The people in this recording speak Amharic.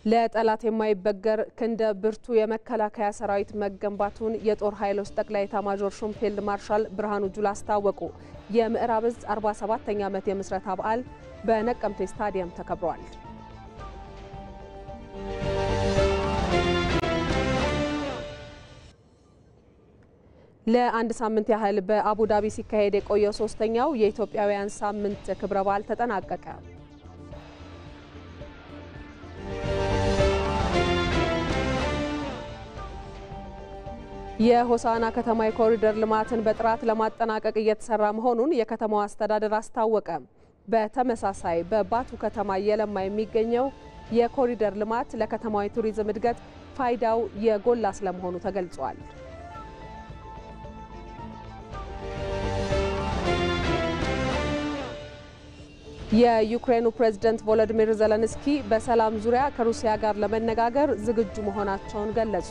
ለጠላት የማይበገር ክንደ ብርቱ የመከላከያ ሰራዊት መገንባቱን የጦር ኃይሎች ጠቅላይ ኤታማዦር ሹም ፊልድ ማርሻል ብርሃኑ ጁላ አስታወቁ። የምዕራብ ዕዝ 47ኛ ዓመት የምስረታ በዓል በነቀምቴ ስታዲየም ተከብሯል። ለአንድ ሳምንት ያህል በአቡዳቢ ሲካሄድ የቆየው ሶስተኛው የኢትዮጵያውያን ሳምንት ክብረ በዓል ተጠናቀቀ። የሆሳና ከተማ የኮሪደር ልማትን በጥራት ለማጠናቀቅ እየተሰራ መሆኑን የከተማው አስተዳደር አስታወቀ። በተመሳሳይ በባቱ ከተማ እየለማ የሚገኘው የኮሪደር ልማት ለከተማው የቱሪዝም እድገት ፋይዳው የጎላ ስለመሆኑ ተገልጿል። የዩክሬኑ ፕሬዝዳንት ቮሎዲሚር ዜሌንስኪ በሰላም ዙሪያ ከሩሲያ ጋር ለመነጋገር ዝግጁ መሆናቸውን ገለጹ።